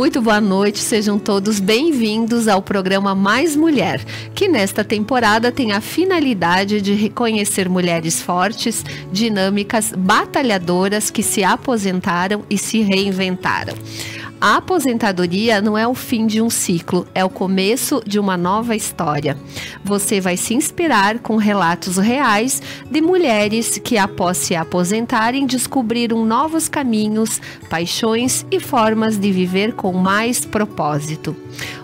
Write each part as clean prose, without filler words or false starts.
Muito boa noite, sejam todos bem-vindos ao programa Mais Mulher, que nesta temporada tem a finalidade de reconhecer mulheres fortes, dinâmicas, batalhadoras que se aposentaram e se reinventaram. A aposentadoria não é o fim de um ciclo, é o começo de uma nova história. Você vai se inspirar com relatos reais de mulheres que, após se aposentarem, descobriram novos caminhos, paixões e formas de viver com mais propósito.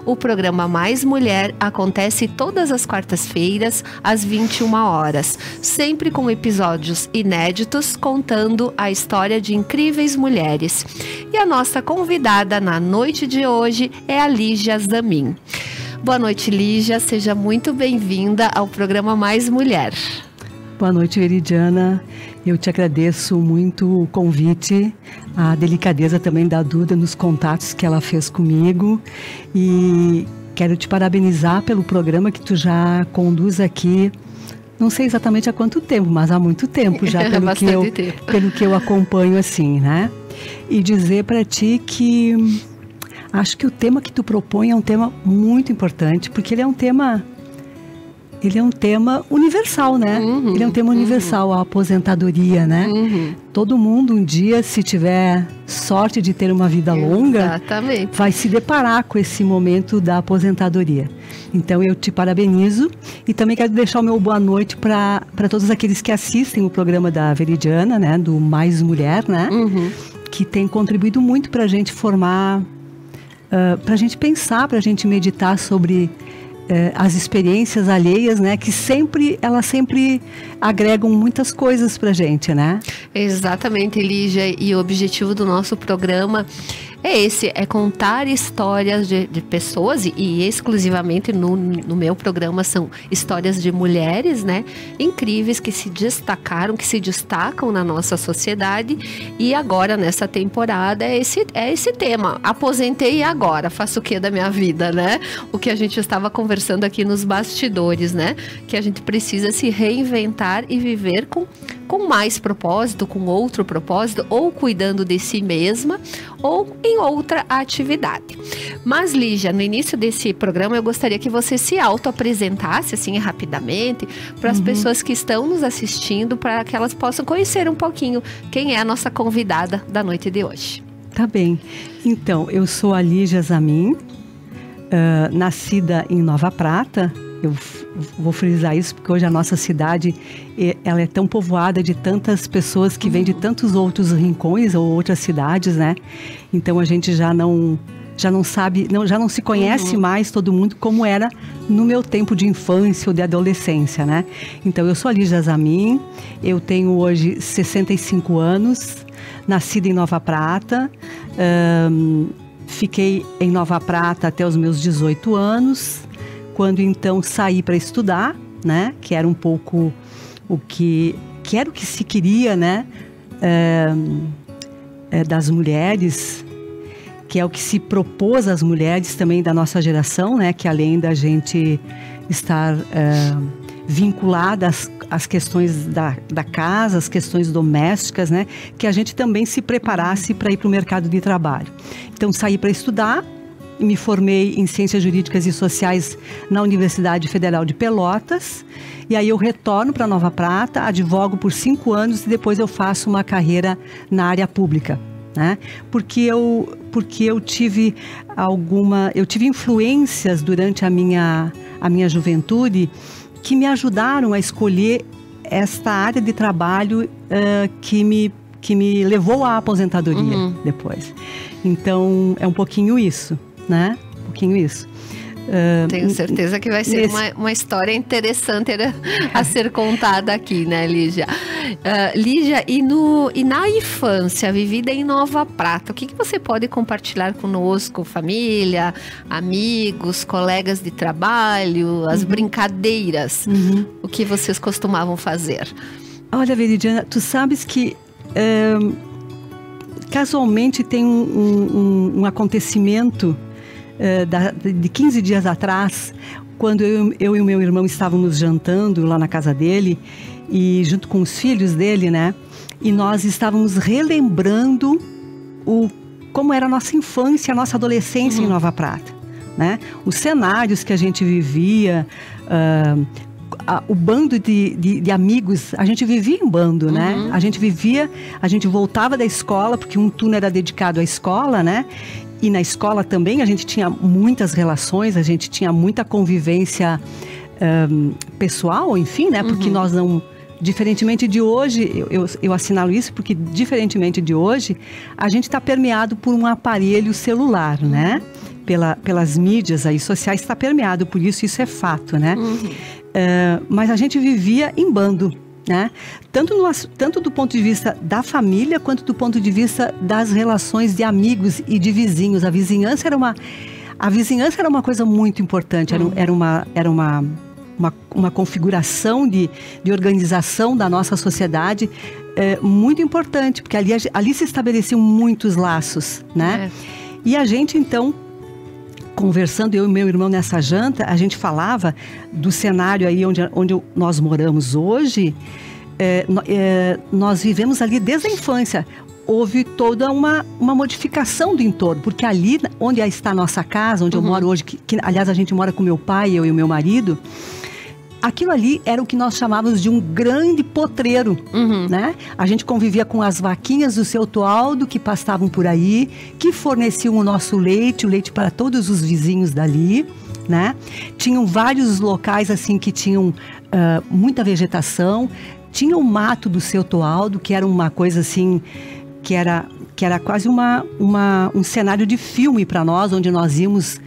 O programa Mais Mulher acontece todas as quartas-feiras, às 21 horas, sempre com episódios inéditos contando a história de incríveis mulheres. E a nossa convidada na noite de hoje é a Lígia Zamin. Boa noite, Lígia, seja muito bem-vinda ao programa Mais Mulher. Boa noite, Veridiana. Eu te agradeço muito o convite, a delicadeza também da Duda nos contatos que ela fez comigo e quero te parabenizar pelo programa que tu já conduz aqui. Não sei exatamente há quanto tempo, mas há muito tempo já, pelo que eu acompanho assim, né? E dizer para ti que acho que o tema que tu propõe é um tema muito importante, porque ele é um tema universal, né? Ele é um tema universal, a aposentadoria, né? Todo mundo um dia, se tiver sorte de ter uma vida longa, vai se deparar com esse momento da aposentadoria. Então eu te parabenizo e também quero deixar o meu boa noite para todos aqueles que assistem o programa da Veridiana, né? Do Mais Mulher, né? Que tem contribuído muito para a gente formar, para a gente pensar, para a gente meditar sobre as experiências alheias, né, que elas sempre agregam muitas coisas pra gente, né? Exatamente, Lígia, e o objetivo do nosso programa é esse, é contar histórias de pessoas e exclusivamente no meu programa são histórias de mulheres, né, incríveis que se destacaram, que se destacam na nossa sociedade e agora nessa temporada é esse tema, aposentei e agora, faço o que da minha vida, né? O que a gente estava conversando aqui nos bastidores, né? Que a gente precisa se reinventar e viver com mais propósito, com outro propósito, ou cuidando de si mesma, ou em outra atividade. Mas, Lígia, no início desse programa, eu gostaria que você se auto-apresentasse, assim, rapidamente, para as pessoas que estão nos assistindo, para que elas possam conhecer um pouquinho quem é a nossa convidada da noite de hoje. Tá bem. Então, eu sou a Lígia Zamin, nascida em Nova Prata. Eu vou frisar isso porque hoje a nossa cidade ela é tão povoada de tantas pessoas que vêm de tantos outros rincões ou outras cidades, né? Então a gente já não sabe, já não se conhece mais todo mundo como era no meu tempo de infância ou de adolescência, né? Então eu sou a Lígia Zamin, eu tenho hoje 65 anos, nascida em Nova Prata, fiquei em Nova Prata até os meus 18 anos, quando então saí para estudar, né? Que era um pouco o que era o que se queria, né? Das mulheres, que é o que se propôs às mulheres também da nossa geração, né? Que além da gente estar vinculada às questões da casa, às questões domésticas, né? Que a gente também se preparasse para ir para o mercado de trabalho. Então saí para estudar. Me formei em Ciências Jurídicas e Sociais na Universidade Federal de Pelotas. E aí eu retorno para Nova Prata, advogo por 5 anos e depois eu faço uma carreira na área pública, né? Porque eu tive influências durante a minha juventude que me ajudaram a escolher esta área de trabalho que me levou à aposentadoria depois. Então é um pouquinho isso. Né? Um pouquinho isso. Tenho certeza que vai ser uma história interessante a ser contada aqui, né, Lígia? Lígia, e na infância vivida em Nova Prata, o que você pode compartilhar conosco? Família, amigos, colegas de trabalho, as brincadeiras, o que vocês costumavam fazer? Olha, Veridiana, tu sabes que casualmente tem um acontecimento de 15 dias atrás, quando eu e o meu irmão estávamos jantando lá na casa dele, e junto com os filhos dele, né? E nós estávamos relembrando como era a nossa infância, a nossa adolescência em Nova Prata, né? Os cenários que a gente vivia, o bando de amigos, a gente vivia em bando, né? A gente voltava da escola, porque um turno era dedicado à escola, né? E na escola também a gente tinha muitas relações, a gente tinha muita convivência pessoal, enfim, né? Porque nós não... Diferentemente de hoje, eu assinalo isso porque, diferentemente de hoje, a gente está permeado por um aparelho celular, né? Pelas mídias aí sociais, está permeado por isso, isso é fato, né? Mas a gente vivia em bando, né? Tanto do ponto de vista da família, quanto do ponto de vista das relações de amigos e de vizinhos. A vizinhança era uma coisa muito importante, era uma configuração de organização da nossa sociedade muito importante, porque ali se estabeleciam muitos laços, né? E a gente, então, conversando, eu e meu irmão nessa janta, a gente falava do cenário aí onde nós moramos hoje. Nós vivemos ali desde a infância. Houve toda uma modificação do entorno, porque ali onde está a nossa casa, onde eu moro hoje, que aliás a gente mora com meu pai, eu e o meu marido, aquilo ali era o que nós chamávamos de um grande potreiro, né? A gente convivia com as vaquinhas do seu Toaldo, que pastavam por aí, que forneciam o nosso leite, o leite para todos os vizinhos dali, né? Tinham vários locais assim que tinham muita vegetação, tinha o mato do seu Toaldo, que era uma coisa assim... que era quase um cenário de filme para nós, onde nós íamos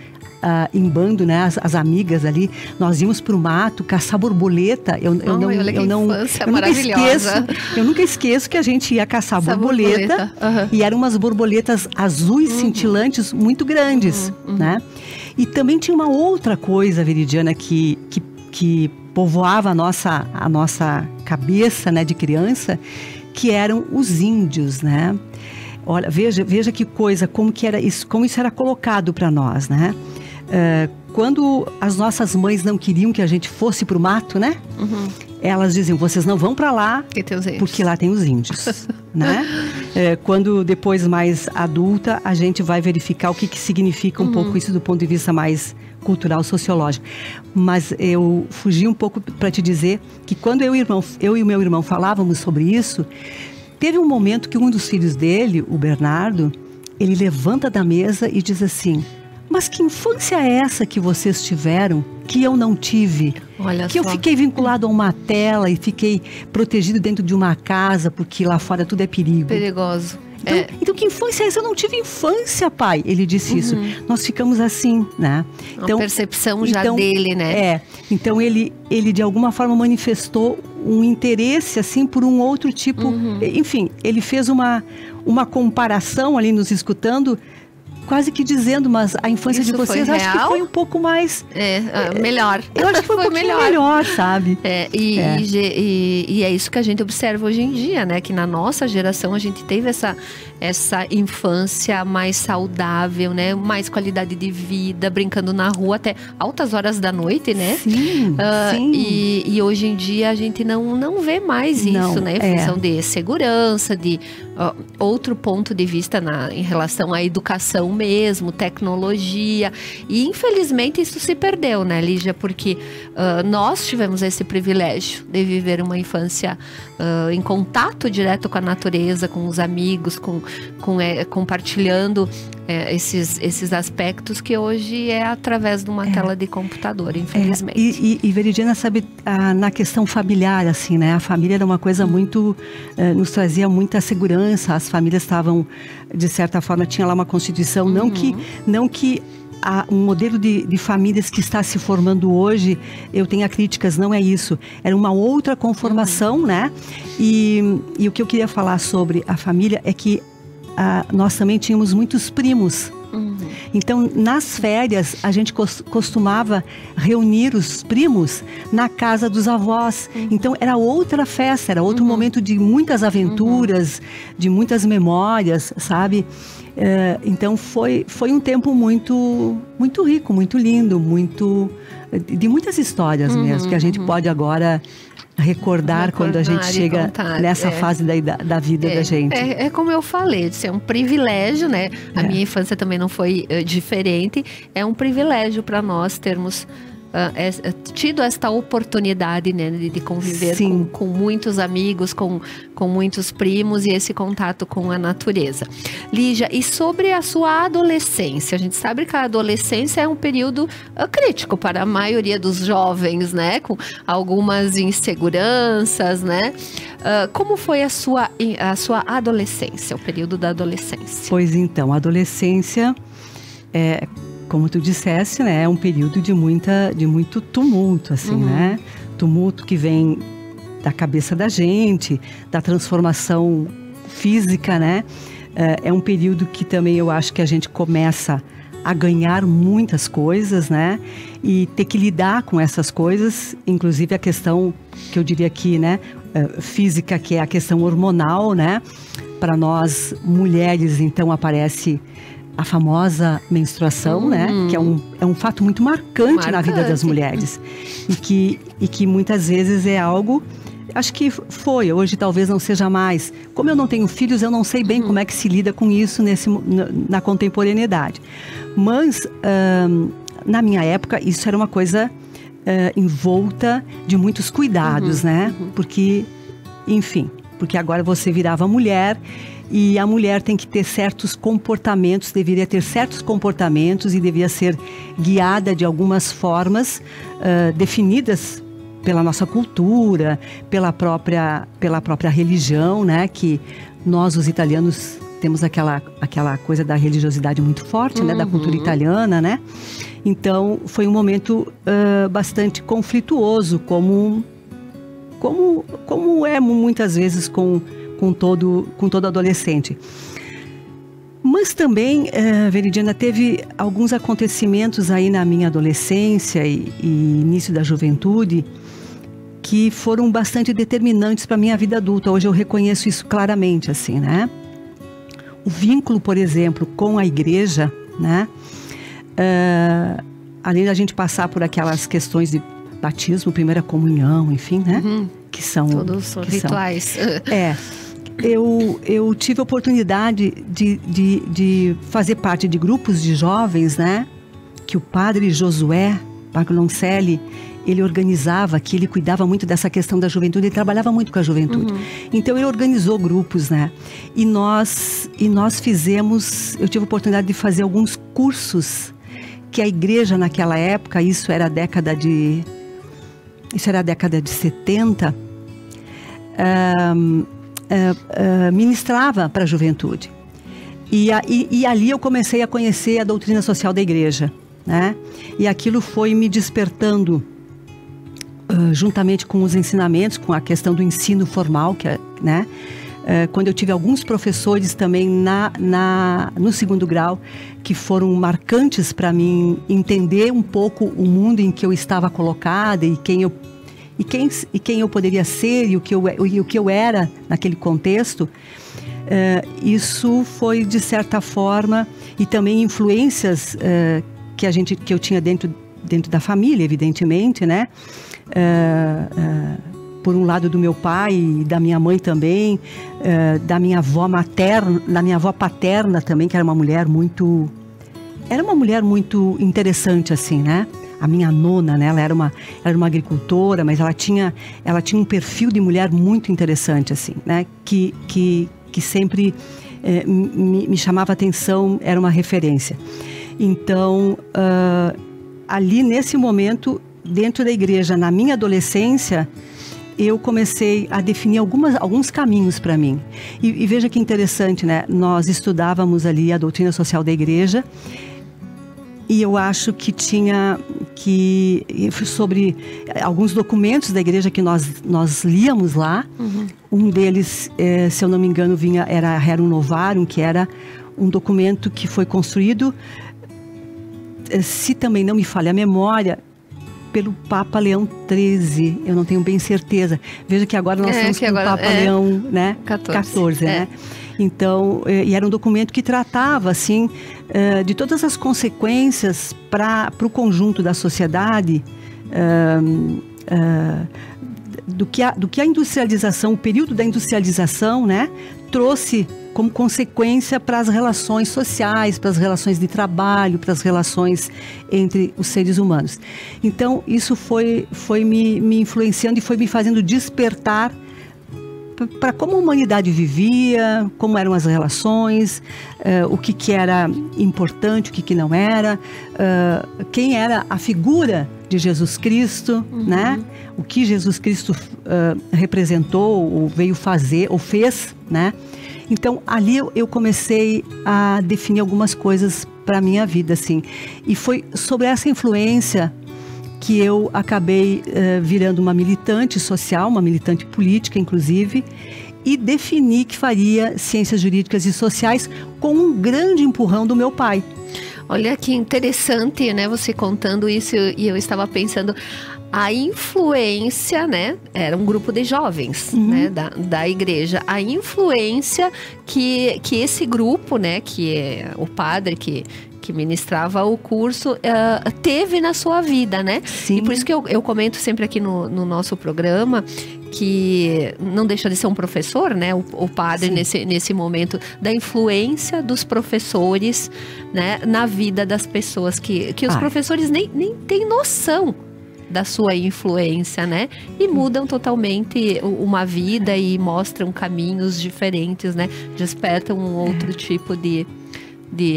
em bando, né, as amigas ali, nós íamos para o mato caçar borboleta. Eu nunca esqueço que a gente ia caçar borboleta. E eram umas borboletas azuis cintilantes muito grandes, né? E também tinha uma outra coisa, Veridiana, que povoava a nossa cabeça, né, de criança, que eram os índios, né? Olha, veja que coisa, como isso era colocado para nós, né? Quando as nossas mães não queriam que a gente fosse para o mato, né? Elas diziam, vocês não vão para lá, porque lá tem os índios, né? Quando depois mais adulta, a gente vai verificar o que significa um pouco isso do ponto de vista mais cultural, sociológico. Mas eu fugi um pouco para te dizer que quando eu e o meu irmão falávamos sobre isso, teve um momento que um dos filhos dele, o Bernardo, ele levanta da mesa e diz assim: mas que infância é essa que vocês tiveram, que eu não tive? Olha que só. Eu fiquei vinculado a uma tela e fiquei protegido dentro de uma casa, porque lá fora tudo é perigo. Perigoso. Então, que infância é essa? Eu não tive infância, pai. Ele disse isso. Nós ficamos assim, né? Então, uma percepção já dele, né? Então, ele de alguma forma manifestou um interesse, assim, por um outro tipo. Enfim, ele fez uma comparação ali nos escutando, quase que dizendo, mas a infância isso de vocês acho que foi um pouco mais... melhor. Eu acho que foi um pouquinho melhor, sabe? E é isso que a gente observa hoje em dia, né? Que na nossa geração a gente teve essa infância mais saudável, né? Mais qualidade de vida, brincando na rua até altas horas da noite, né? Sim, sim. E hoje em dia a gente não vê mais isso, né? Em função de segurança, de outro ponto de vista em relação à educação mesmo, tecnologia. E infelizmente isso se perdeu, né, Lígia? Porque nós tivemos esse privilégio de viver uma infância em contato direto com a natureza, com os amigos, compartilhando esses aspectos que hoje é através de uma tela de computador, infelizmente. E Veridiana, sabe, na questão familiar, assim, né? A família era uma coisa muito... nos trazia muita segurança. As famílias estavam, de certa forma, tinha lá uma constituição, não que um modelo de famílias que está se formando hoje, eu tenho críticas, não é isso. Era uma outra conformação, né? E o que eu queria falar sobre a família é que nós também tínhamos muitos primos. Então, nas férias, a gente costumava reunir os primos na casa dos avós. Então, era outra festa, era outro momento de muitas aventuras, de muitas memórias, sabe? Então, foi um tempo muito, muito rico, muito lindo, de muitas histórias mesmo, que a gente pode agora recordar quando a gente chega nessa fase da vida da gente. É como eu falei, isso é um privilégio, né? A minha infância também não foi diferente. É um privilégio para nós termos tido esta oportunidade, né, de conviver com muitos amigos, com muitos primos e esse contato com a natureza. Lígia, e sobre a sua adolescência? A gente sabe que a adolescência é um período crítico para a maioria dos jovens, né, com algumas inseguranças, né? Como foi a sua adolescência, o período da adolescência? Pois então, a adolescência como tu disseste, né, é um período de muito tumulto, assim, né? Tumulto que vem da cabeça da gente, da transformação física, né? É um período que também eu acho que a gente começa a ganhar muitas coisas, né? E ter que lidar com essas coisas, inclusive a questão que eu diria aqui, né, física, que é a questão hormonal, né? Para nós mulheres, então, aparece a famosa menstruação, né? Que é um fato muito marcante na vida das mulheres. E que muitas vezes é algo, acho que hoje talvez não seja mais. Como eu não tenho filhos, eu não sei bem como é que se lida com isso na contemporaneidade. Mas, na minha época, isso era uma coisa envolta de muitos cuidados, né? Porque, enfim, porque agora você virava mulher. E a mulher tem que ter certos comportamentos, deveria ter certos comportamentos e devia ser guiada de algumas formas definidas pela nossa cultura, pela própria religião, né? Que nós, os italianos, temos aquela coisa da religiosidade muito forte, né? Da cultura italiana, né? Então, foi um momento bastante conflituoso, como é muitas vezes com todo adolescente. Mas também, Veridiana, teve alguns acontecimentos aí na minha adolescência e início da juventude que foram bastante determinantes para a minha vida adulta. Hoje eu reconheço isso claramente, assim, né? O vínculo, por exemplo, com a igreja, né? Além da gente passar por aquelas questões de batismo, primeira comunhão, enfim, né? Que são... Todos são rituais. Eu tive a oportunidade de fazer parte de grupos de jovens, né? Que o padre Josué Bagloncelli, ele organizava, que ele cuidava muito dessa questão da juventude, ele trabalhava muito com a juventude. Então ele organizou grupos, né? E nós fizemos, eu tive a oportunidade de fazer alguns cursos que a igreja naquela época, isso era a década de 70, ministrava para a juventude. E ali eu comecei a conhecer a doutrina social da igreja, né? E aquilo foi me despertando, juntamente com os ensinamentos, com a questão do ensino formal, né? Quando eu tive alguns professores também no segundo grau, que foram marcantes para mim entender um pouco o mundo em que eu estava colocada e quem eu poderia ser e o que eu era naquele contexto. Isso foi, de certa forma, e também influências que eu tinha dentro da família, evidentemente, né? Por um lado do meu pai e da minha mãe também, da minha avó materna, da minha avó paterna também, que era uma mulher muito interessante, assim, né? A minha nona, né? Ela era uma agricultora, mas ela tinha um perfil de mulher muito interessante, assim, né? Que sempre me chamava atenção, era uma referência. Então, ali nesse momento, dentro da igreja, na minha adolescência, eu comecei a definir alguns caminhos para mim. E veja que interessante, né? Nós estudávamos ali a doutrina social da igreja, e eu acho que sobre alguns documentos da igreja que nós líamos lá. Um deles, se eu não me engano, era Rerum Novarum, que era um documento que foi construído, se também não me falha a memória, pelo Papa Leão XIII, eu não tenho bem certeza. Veja que agora nós estamos com o Papa Leão, né? 14, né? Então, e era um documento que tratava, assim, de todas as consequências para o conjunto da sociedade do que a industrialização, o período da industrialização, né, trouxe como consequência para as relações sociais, para as relações de trabalho, para as relações entre os seres humanos. Então, isso foi me influenciando e foi me fazendo despertar para como a humanidade vivia, como eram as relações, o que era importante, o que não era, quem era a figura de Jesus Cristo, né? O que Jesus Cristo representou, ou veio fazer, ou fez, né? Então, ali eu comecei a definir algumas coisas para a minha vida, assim. E foi sobre essa influência que eu acabei virando uma militante social, uma militante política, inclusive, e defini que faria ciências jurídicas e sociais com um grande empurrão do meu pai. Olha que interessante, né, você contando isso, e eu estava pensando, a influência, né, era um grupo de jovens, né, da igreja, a influência que esse grupo, né, que é o padre que ministrava o curso, teve na sua vida, né? Sim. E por isso que eu comento sempre aqui no nosso programa que não deixa de ser um professor, né? O padre nesse momento da influência dos professores, né? Na vida das pessoas que os professores nem têm noção da sua influência, né? E mudam totalmente uma vida e mostram caminhos diferentes, né? Despertam um outro tipo de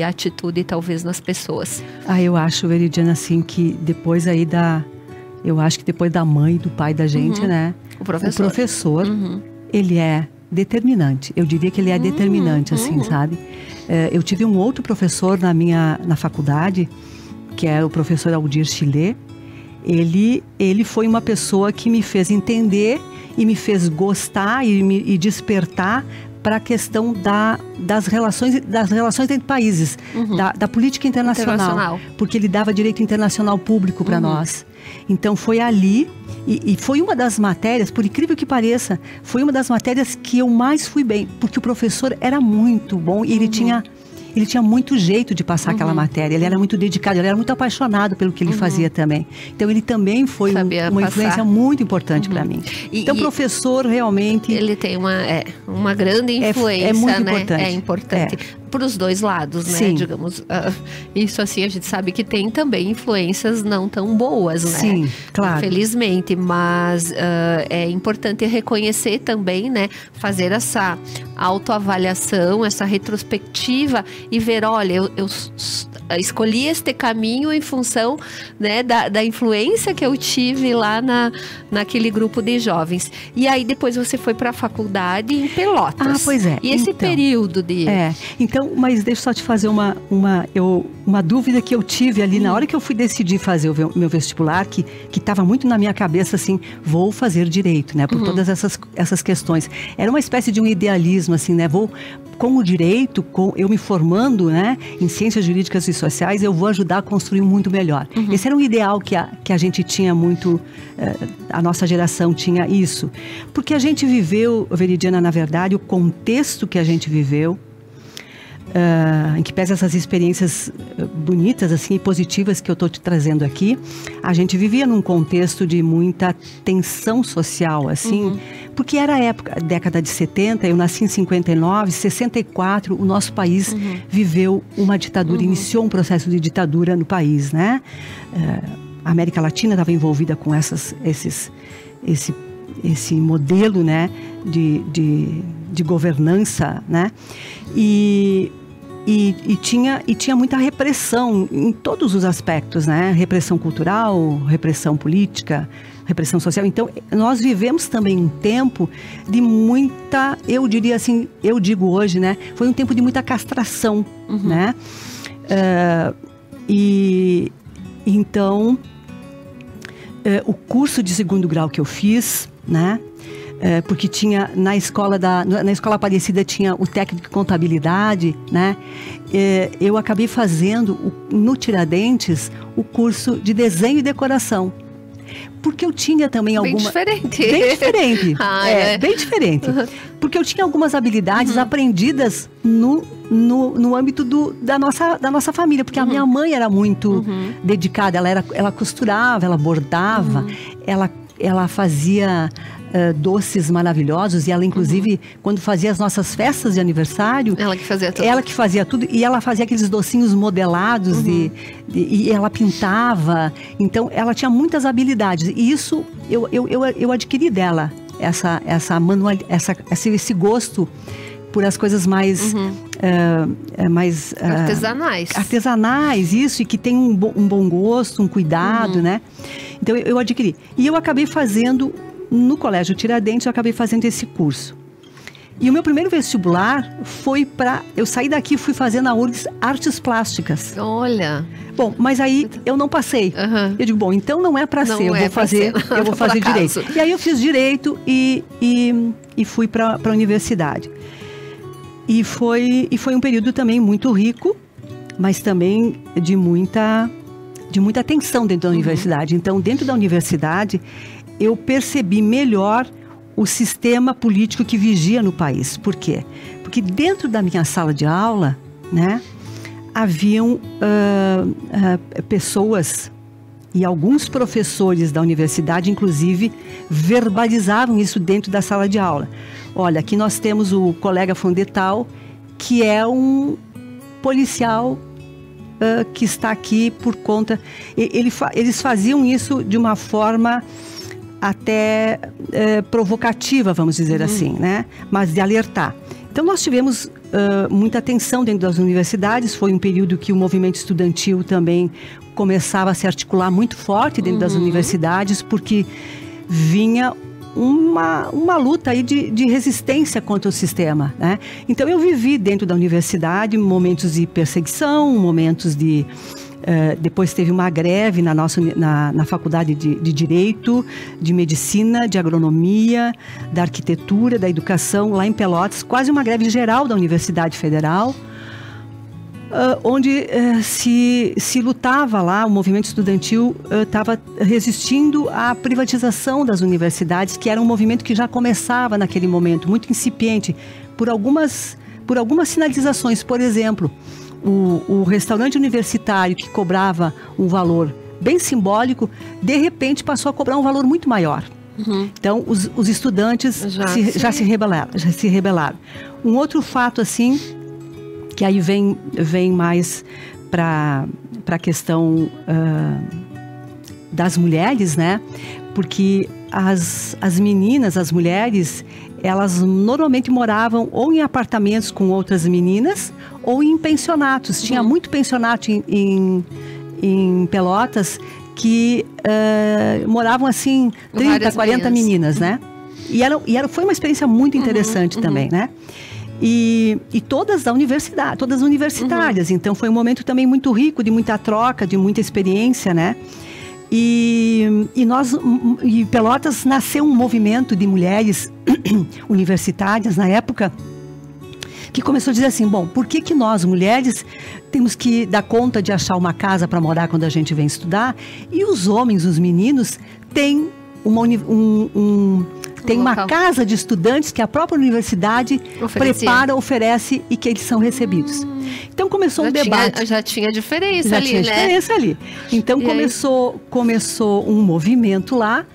atitude, talvez, nas pessoas. Eu acho, Veridiana, assim, que depois aí eu acho que depois da mãe e do pai da gente, né? O professor, ele é determinante. Eu diria que ele é determinante, assim, sabe? Eu tive um outro professor na faculdade, que é o professor Aldir Chilé. Ele foi uma pessoa que me fez entender e me fez gostar e despertar para a questão das relações entre países, da política internacional, porque ele dava direito internacional público para nós. Então foi ali, e foi uma das matérias, por incrível que pareça, foi uma das matérias que eu mais fui bem, porque o professor era muito bom e ele tinha muito jeito de passar aquela matéria, ele era muito dedicado, ele era muito apaixonado pelo que ele fazia também. Então ele também foi uma influência muito importante para mim. Então o professor realmente... Ele tem uma grande influência, é muito né? Importante. É importante. Para os dois lados, né? Sim. Digamos, isso assim, a gente sabe que tem também influências não tão boas, né? Sim, claro. Infelizmente, mas é importante reconhecer também, né? Fazer essa autoavaliação, essa retrospectiva e ver, olha, eu escolhi este caminho em função, né, da influência que eu tive lá naquele grupo de jovens. E aí depois você foi para a faculdade em Pelotas. Pois é. E esse período de... Então, mas deixa eu só te fazer uma dúvida que eu tive ali na hora que eu fui decidir fazer o meu vestibular, que estava muito na minha cabeça, assim, vou fazer direito, né? Por todas essas questões. Era uma espécie de um idealismo, assim, né? Com o direito, eu me formando, né, em ciências jurídicas e sociais, eu vou ajudar a construir um mundo melhor. Esse era um ideal que a gente tinha muito, a nossa geração tinha isso. Porque a gente viveu, Veridiana, na verdade, o contexto que a gente viveu, em que pesa essas experiências bonitas assim, e positivas que eu estou te trazendo aqui, a gente vivia num contexto de muita tensão social, assim, porque era a época, década de 70, eu nasci em 59, 64, o nosso país viveu uma ditadura, iniciou um processo de ditadura no país, né? A América Latina estava envolvida com esse modelo, né, de governança, né? E tinha muita repressão em todos os aspectos, né? Repressão cultural, repressão política, repressão social. Então, nós vivemos também um tempo de muita, eu diria assim, eu digo hoje, né? Foi um tempo de muita castração, né? Então, o curso de segundo grau que eu fiz, né? Porque tinha na escola Aparecida tinha o técnico de contabilidade, né? Eu acabei fazendo no Tiradentes o curso de desenho e decoração, porque eu tinha também bem diferente, bem diferente, porque eu tinha algumas habilidades aprendidas no âmbito da nossa família, porque a minha mãe era muito dedicada, ela costurava, ela bordava, ela fazia doces maravilhosos, e ela inclusive, quando fazia as nossas festas de aniversário, ela que fazia tudo. Ela que fazia tudo, e ela fazia aqueles docinhos modelados, e ela pintava. Então ela tinha muitas habilidades, e isso eu adquiri dela, esse gosto por as coisas mais artesanais, isso, e que tem um bom gosto, um cuidado, né? Então eu adquiri. E eu acabei fazendo, no Colégio Tiradentes, eu acabei fazendo esse curso. E o meu primeiro vestibular foi eu saí daqui e fui fazer na URGS Artes Plásticas. Olha! Bom, mas aí eu não passei. Eu digo, bom, então não é para ser, eu vou fazer direito. E aí eu fiz direito e fui para a universidade. E foi um período também muito rico, mas também de muita tensão dentro da universidade. Então, dentro da universidade, eu percebi melhor o sistema político que vigia no país. Por quê? Porque dentro da minha sala de aula, né, haviam pessoas, e alguns professores da universidade, inclusive, verbalizavam isso dentro da sala de aula. Olha, aqui nós temos o colega Fondetal, que é um policial que está aqui por conta... Eles faziam isso de uma forma até provocativa, vamos dizer assim, né? Mas de alertar. Então nós tivemos muita atenção dentro das universidades. Foi um período que o movimento estudantil também começava a se articular muito forte dentro das universidades, porque vinha uma luta aí de resistência contra o sistema, né? Então eu vivi dentro da universidade momentos de perseguição, momentos de... depois teve uma greve na faculdade de Direito, de Medicina, de Agronomia, da Arquitetura, da Educação, lá em Pelotas, quase uma greve geral da Universidade Federal, onde se lutava lá, o movimento estudantil estava resistindo à privatização das universidades, que era um movimento que já começava naquele momento, muito incipiente, por algumas sinalizações. Por exemplo, o restaurante universitário, que cobrava um valor bem simbólico, de repente passou a cobrar um valor muito maior. Então, os estudantes já se rebelaram. Um outro fato, assim, que aí vem mais para a questão das mulheres, né? Porque as meninas, as mulheres, elas normalmente moravam ou em apartamentos com outras meninas ou em pensionatos. Tinha muito pensionato em Pelotas que moravam assim 30, 40 meninas, né? Foi uma experiência muito interessante também, né? E todas da universidade, todas universitárias. Então foi um momento também muito rico, de muita troca, de muita experiência, né? E Pelotas nasceu um movimento de mulheres universitárias na época, que começou a dizer assim, bom, por que nós, mulheres, temos que dar conta de achar uma casa para morar quando a gente vem estudar, e os homens, os meninos, têm uma casa de estudantes que a própria universidade prepara, oferece, e que eles são recebidos. Então começou um debate. Já tinha diferença ali. Então começou um movimento lá,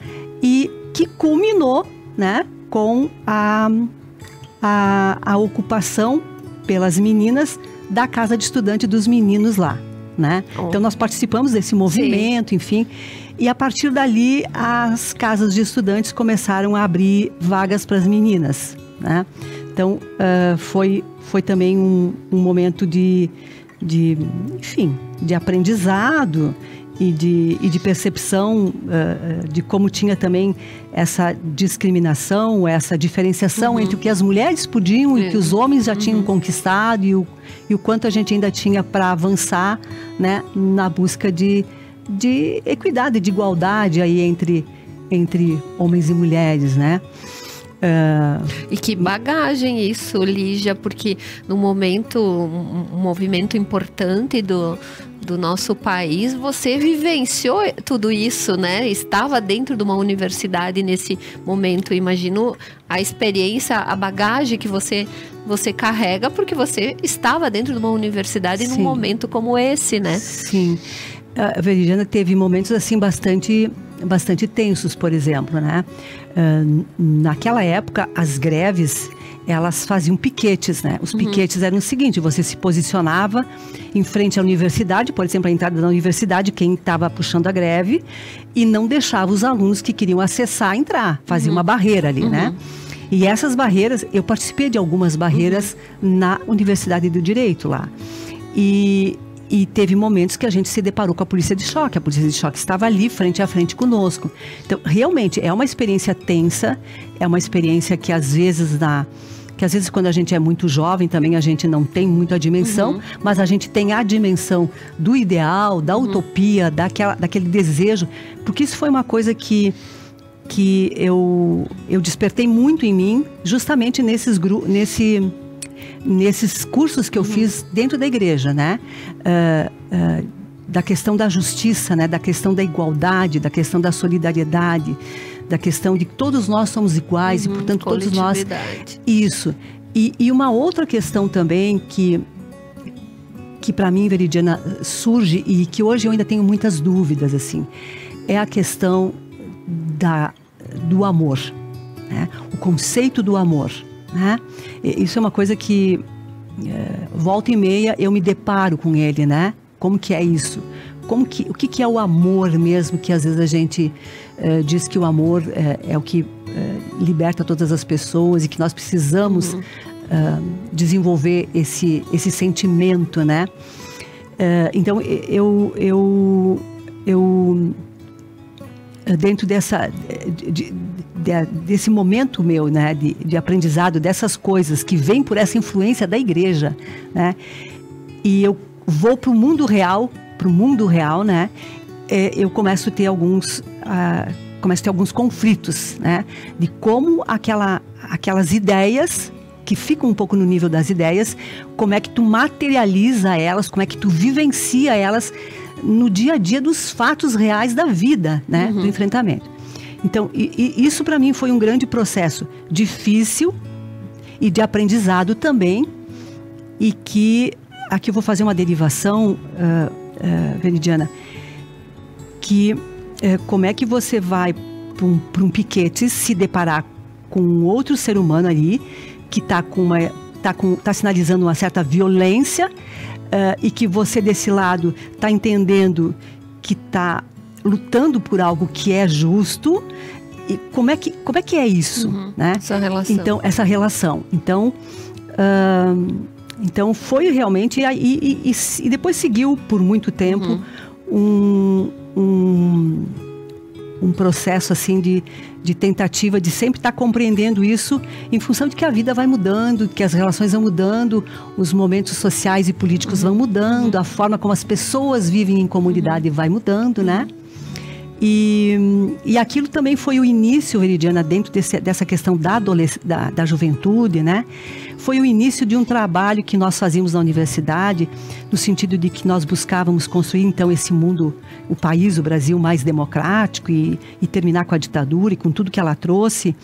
e que culminou, né, com a ocupação pelas meninas da casa de estudante dos meninos lá, né? Então nós participamos desse movimento, enfim. E a partir dali, as casas de estudantes começaram a abrir vagas para as meninas, né? Então, foi também um momento de aprendizado e de percepção de como tinha também essa discriminação, essa diferenciação entre o que as mulheres podiam e o que os homens já tinham conquistado, e o quanto a gente ainda tinha para avançar, né, na busca de equidade, de igualdade aí entre homens e mulheres, né? E que bagagem isso, Lígia, porque no momento, um movimento importante do nosso país, você vivenciou tudo isso, né? Estava dentro de uma universidade nesse momento. Imagino a experiência, a bagagem que você carrega, porque você estava dentro de uma universidade num momento como esse, né? Sim. A Veridiana teve momentos assim bastante bastante tensos, por exemplo, né? Naquela época, as greves, elas faziam piquetes, né? Os piquetes eram o seguinte: você se posicionava em frente à universidade, por exemplo, a entrada da universidade, quem estava puxando a greve, e não deixava os alunos que queriam acessar entrar, fazia uma barreira ali, né? E essas barreiras, eu participei de algumas barreiras na Universidade do Direito lá. E teve momentos que a gente se deparou com a polícia de choque. A polícia de choque estava ali, frente a frente conosco. Então, realmente, é uma experiência tensa, é uma experiência que às vezes quando a gente é muito jovem também a gente não tem muito a dimensão, mas a gente tem a dimensão do ideal, da utopia, daquele desejo, porque isso foi uma coisa que eu despertei muito em mim, justamente nesses cursos que eu fiz dentro da igreja, né? Da questão da justiça, né? Da questão da igualdade, da questão da solidariedade, da questão de que todos nós somos iguais e, portanto, todos nós... Isso. E uma outra questão também que para mim, Veridiana, surge e que hoje eu ainda tenho muitas dúvidas, assim, é a questão do amor, né? O conceito do amor, né? Isso é uma coisa que volta e meia eu me deparo com ele, né? Como que é isso? O que é o amor mesmo, que às vezes a gente diz que o amor é o que liberta todas as pessoas e que nós precisamos desenvolver esse sentimento, né? Então eu dentro desse momento meu, né, de aprendizado dessas coisas que vem por essa influência da igreja, né, e eu vou para o mundo real, né, eu começo a ter alguns conflitos, né, de como aquelas ideias que ficam um pouco no nível das ideias, como é que tu materializa elas, como é que tu vivencia elas no dia a dia dos fatos reais da vida, né, do enfrentamento. Então, isso para mim foi um grande processo difícil e de aprendizado também, e que aqui eu vou fazer uma derivação, Veridiana, que como é que você vai para um piquete se deparar com outro ser humano ali que está sinalizando uma certa violência, e que você desse lado está entendendo que está lutando por algo que é justo, e como é que é isso, né? Essa relação. Então, essa relação. Então foi realmente, e depois seguiu por muito tempo um processo assim de tentativa de sempre estar compreendendo isso, em função de que a vida vai mudando, que as relações vão mudando, os momentos sociais e políticos vão mudando, a forma como as pessoas vivem em comunidade vai mudando, né? E aquilo também foi o início, Veridiana, dentro dessa questão da juventude, né? Foi o início de um trabalho que nós fazíamos na universidade, no sentido de que nós buscávamos construir, então, esse mundo, o país, o Brasil, mais democrático e terminar com a ditadura e com tudo que ela trouxe,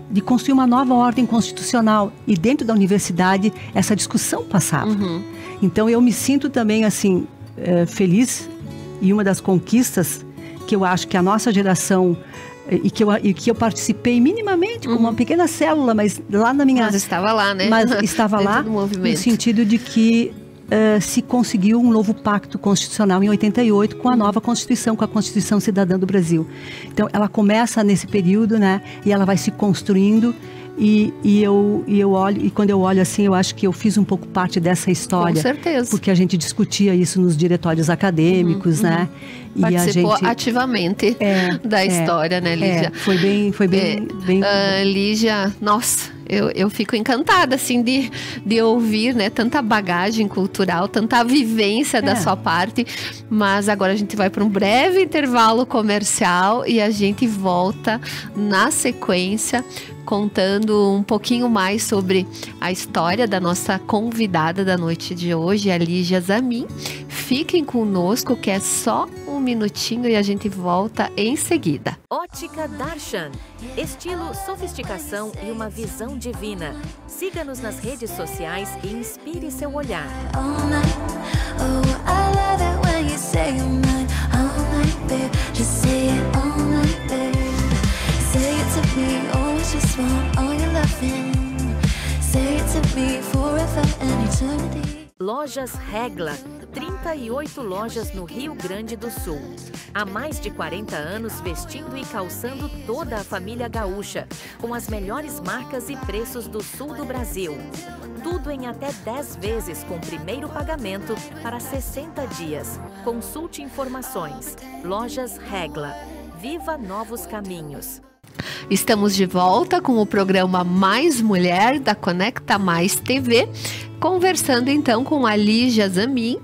de construir uma nova ordem constitucional. E dentro da universidade, essa discussão passava. Então, eu me sinto também, assim, feliz. E uma das conquistas que eu acho que a nossa geração, e que eu participei minimamente como uma pequena célula, mas lá na minha... Mas estava lá, né? Mas estava lá no sentido de que se conseguiu um novo pacto constitucional em 88 com a nova Constituição, com a Constituição Cidadã do Brasil. Então, ela começa nesse período, né? E ela vai se construindo. E eu olho, e quando eu olho assim, eu acho que eu fiz um pouco parte dessa história. Com certeza. Porque a gente discutia isso nos diretórios acadêmicos, né? Participou ativamente da história, né, Lígia? Foi bem. Lígia, nossa, eu fico encantada, assim, de ouvir, né, tanta bagagem cultural, tanta vivência da sua parte. Mas agora a gente vai para um breve intervalo comercial e a gente volta na sequência, contando um pouquinho mais sobre a história da nossa convidada da noite de hoje, a Lígia Zamin. Fiquem conosco, que é só um minutinho e a gente volta em seguida. Ótica Darshan. Estilo, sofisticação e uma visão divina. Siga-nos nas redes sociais e inspire seu olhar. night, babe. Just say it all night, babe. Say it to me, always just want all your loving. Say it to me forever and eternity. Lojas Regla, 38 lojas no Rio Grande do Sul. Há mais de 40 anos vestindo e calçando toda a família gaúcha, com as melhores marcas e preços do sul do Brasil. Tudo em até 10 vezes com primeiro pagamento para 60 dias. Consulte informações. Lojas Regla. Viva novos caminhos. Estamos de volta com o programa Mais Mulher da Conecta Mais TV, conversando então com a Lígia Zamin.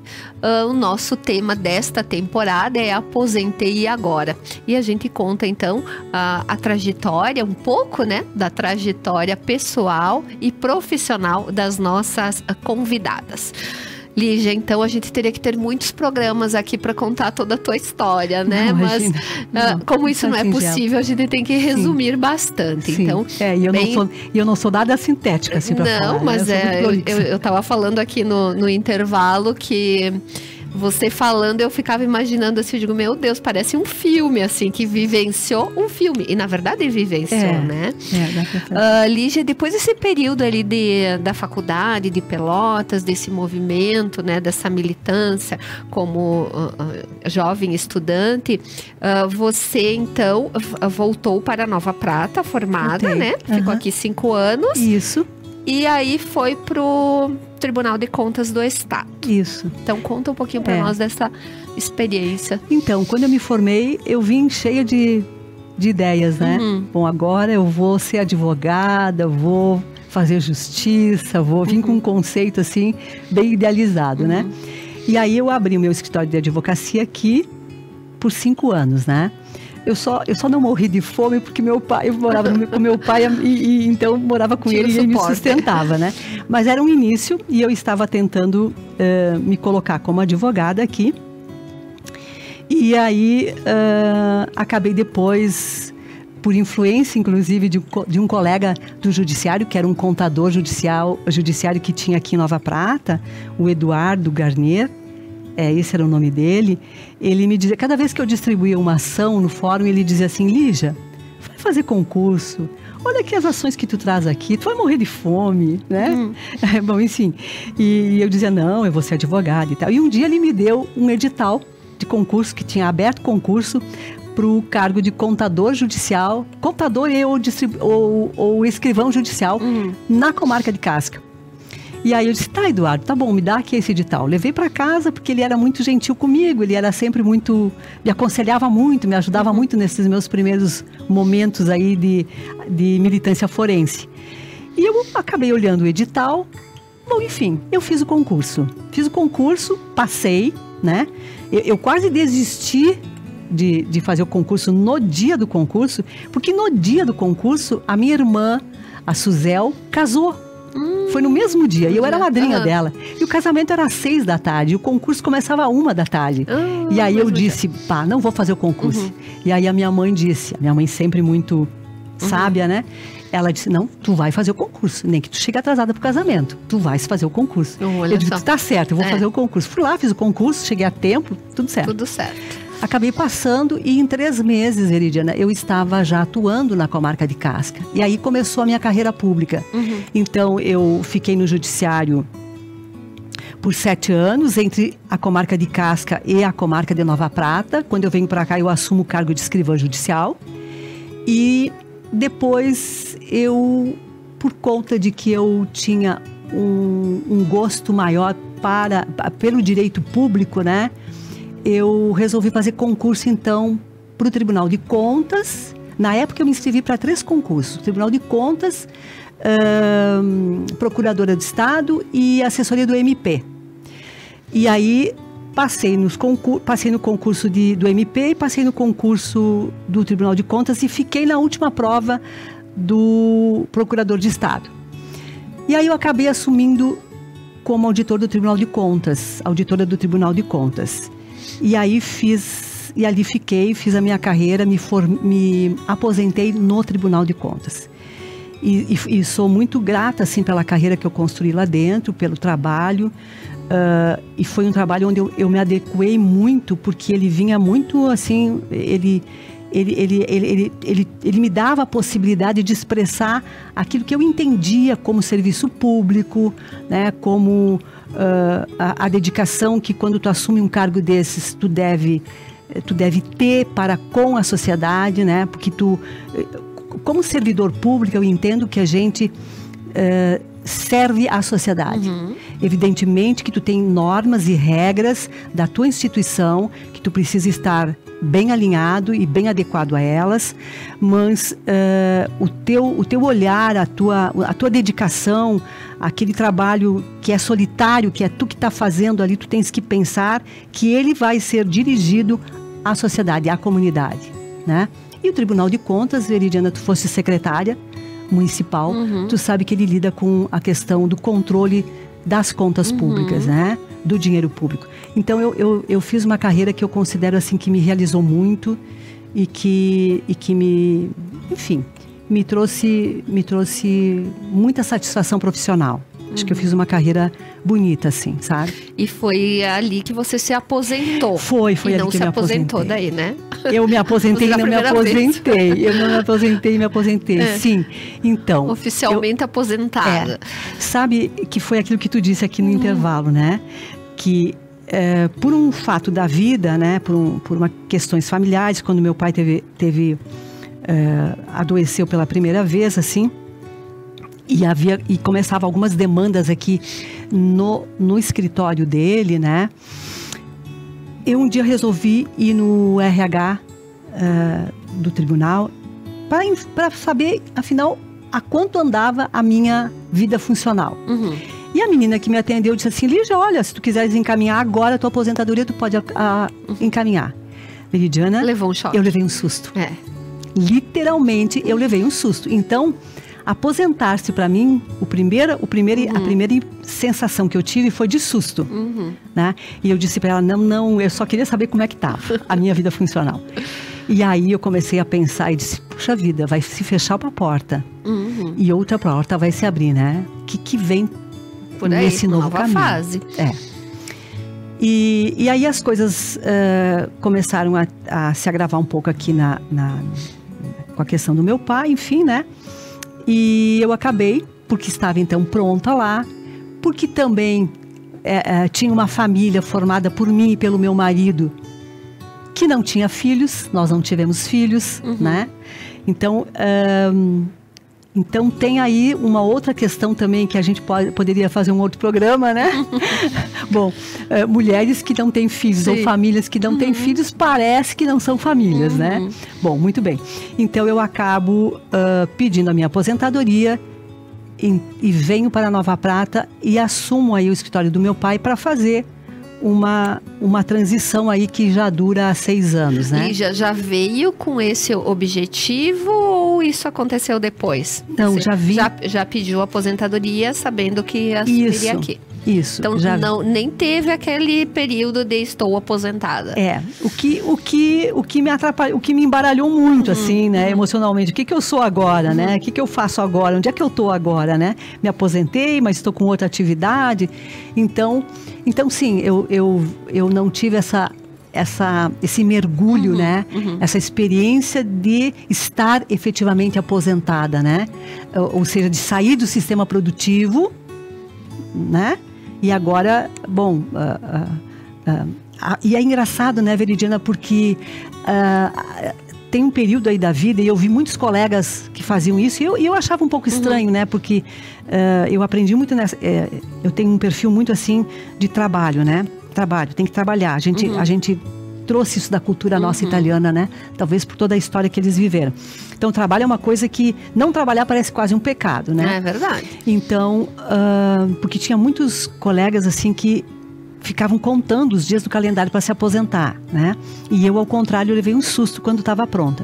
O nosso tema desta temporada é Aposentei e Agora. E a gente conta então a trajetória, um pouco, né, da trajetória pessoal e profissional das nossas convidadas. Lígia, então a gente teria que ter muitos programas aqui para contar toda a tua história, né? Não, mas como isso não é singelo. Possível, a gente tem que resumir bastante. Sim. Então, e eu não sou nada sintética assim para falar. Não, mas eu estava falando aqui no intervalo que você falando, eu ficava imaginando assim, eu digo, meu Deus, parece um filme, assim, que vivenciou um filme. E, na verdade, vivenciou, né? Lígia, depois desse período ali da faculdade, de Pelotas, desse movimento, né, dessa militância como jovem estudante, você, então, voltou para Nova Prata, formada, né? Ficou aqui 5 anos. Isso. E aí foi pro Tribunal de Contas do Estado. Isso. Então conta um pouquinho para nós dessa experiência. Então, quando eu me formei, eu vim cheia de ideias, né? Bom, agora eu vou ser advogada, vou fazer justiça, vou vir com um conceito assim, bem idealizado, né? E aí eu abri o meu escritório de advocacia aqui por 5 anos, né? Eu só não morri de fome porque eu morava com meu pai e então morava com ele e ele me sustentava, né? Mas era um início e eu estava tentando me colocar como advogada aqui. E aí acabei depois, por influência inclusive de um colega do judiciário, que era um contador judiciário que tinha aqui em Nova Prata, o Eduardo Garnier. Esse era o nome dele. Ele me dizia, cada vez que eu distribuía uma ação no fórum, ele dizia assim, Lígia, vai fazer concurso, olha aqui as ações que tu traz aqui, tu vai morrer de fome, né? Bom, enfim, e eu dizia, não, eu vou ser advogada e tal. E um dia ele me deu um edital de concurso, que tinha aberto concurso para o cargo de contador judicial, contador ou escrivão judicial na comarca de Casca. E aí eu disse, tá, Eduardo, tá bom, me dá aqui esse edital. Levei para casa porque ele era muito gentil comigo, ele era sempre muito, me aconselhava muito, me ajudava muito nesses meus primeiros momentos aí de militância forense. E eu acabei olhando o edital, bom, enfim, eu fiz o concurso. Passei, né? Eu quase desisti de fazer o concurso no dia do concurso, porque no dia do concurso a minha irmã, a Suzel, casou. Foi no mesmo dia, e eu era madrinha dela. E o casamento era às 6 da tarde, e o concurso começava às 1 da tarde. E aí eu disse, pá, não vou fazer o concurso. E aí a minha mãe disse, a minha mãe sempre muito sábia, né? Ela disse, não, tu vai fazer o concurso, nem que tu chegue atrasada pro casamento, tu vais fazer o concurso. Eu disse, tá certo, eu vou fazer o concurso. Fui lá, fiz o concurso, cheguei a tempo, tudo certo. Tudo certo. Acabei passando e em 3 meses, Veridiana, eu estava já atuando na comarca de Casca. E aí começou a minha carreira pública. Então, eu fiquei no judiciário por 7 anos, entre a comarca de Casca e a comarca de Nova Prata. Quando eu venho para cá, eu assumo o cargo de escrivã judicial. E depois, por conta de que eu tinha um gosto maior pelo direito público, né? Eu resolvi fazer concurso, então, para o Tribunal de Contas. Na época, eu me inscrevi para 3 concursos. Tribunal de Contas, Procuradora do Estado e Assessoria do MP. E aí, passei no concurso do MP e passei no concurso do Tribunal de Contas e fiquei na última prova do Procurador de Estado. E aí, eu acabei assumindo como auditora do Tribunal de Contas. E aí ali fiquei, fiz a minha carreira, me aposentei no Tribunal de Contas. E sou muito grata, assim, pela carreira que eu construí lá dentro, pelo trabalho. E foi um trabalho onde eu me adequei muito, porque ele vinha muito, assim, ele me dava a possibilidade de expressar aquilo que eu entendia como serviço público, né? Como a dedicação que, quando tu assume um cargo desses, tu deve ter para com a sociedade, né? Porque como servidor público, eu entendo que a gente serve à sociedade. Evidentemente que tu tem normas e regras da tua instituição, que tu precisa estar bem alinhado e bem adequado a elas, mas o teu olhar, a tua dedicação, aquele trabalho que é solitário, que é tu que está fazendo ali, tu tens que pensar que ele vai ser dirigido à sociedade, à comunidade, né? E o Tribunal de Contas, Veridiana, tu fosse secretária municipal, tu sabe que ele lida com a questão do controle das contas públicas, né? Do dinheiro público. Então eu fiz uma carreira que eu considero, assim, que me realizou muito e que me trouxe muita satisfação profissional. Acho que eu fiz uma carreira bonita, assim, sabe? E foi ali que você se aposentou. Foi ali que eu me aposentei. E não se aposentou daí, né? Eu me aposentei e não me aposentei. Eu não me aposentei e me aposentei, sim. Então... Oficialmente aposentada. Sabe que foi aquilo que tu disse aqui no intervalo, né? Que por um fato da vida, né? Por questões familiares, quando meu pai adoeceu pela primeira vez, assim... E começava algumas demandas aqui no escritório dele, né? Eu um dia resolvi ir no RH do tribunal para saber, afinal, a quanto andava a minha vida funcional. E a menina que me atendeu disse assim: Lígia, olha, se tu quiseres encaminhar agora a tua aposentadoria, tu pode encaminhar. Veridiana, levou um choque. Eu levei um susto. Literalmente, eu levei um susto. Então... aposentar-se para mim, a primeira sensação que eu tive foi de susto, né? E eu disse para ela, não, eu só queria saber como é que estava a minha vida funcional. E aí eu comecei a pensar e disse, puxa vida, vai se fechar uma porta e outra porta vai se abrir, né? Que vem por aí, nesse novo caminho. Fase. E aí as coisas começaram a se agravar um pouco aqui com a questão do meu pai, enfim, né? E eu acabei, porque estava então pronta lá, porque também tinha uma família formada por mim e pelo meu marido, que não tinha filhos, nós não tivemos filhos, né? Então tem aí uma outra questão também que a gente poderia fazer um outro programa, né? Bom, mulheres que não têm filhos, ou famílias que não têm filhos, parece que não são famílias, né? Bom, muito bem. Então eu acabo pedindo a minha aposentadoria e venho para Nova Prata e assumo aí o escritório do meu pai para fazer uma transição aí que já dura 6 anos, né? E já veio com esse objetivo ou isso aconteceu depois? Não, já vi. Já pediu apoentadoria sabendo que assumiria aqui. Isso. Então nem teve aquele período de estou aposentada. O que me atrapalhou, o que me embaralhou muito, assim, né, emocionalmente. O que eu sou agora, né? O que eu faço agora? Onde é que eu tô agora, né? Me aposentei, mas estou com outra atividade. Então sim, eu não tive esse mergulho, né? Essa experiência de estar efetivamente aposentada, né? Ou seja, de sair do sistema produtivo, né? E agora, bom, e é engraçado, né, Veridiana, porque tem um período aí da vida, e eu vi muitos colegas que faziam isso, e eu achava um pouco estranho, né, porque eu aprendi muito eu tenho um perfil muito assim de trabalho, né, tem que trabalhar, a gente trouxe isso da cultura nossa italiana, né, talvez por toda a história que eles viveram. Então, trabalho é uma coisa que não trabalhar parece quase um pecado, né? É verdade. Então, porque tinha muitos colegas assim que ficavam contando os dias do calendário para se aposentar, né? E eu, ao contrário, levei um susto quando estava pronta.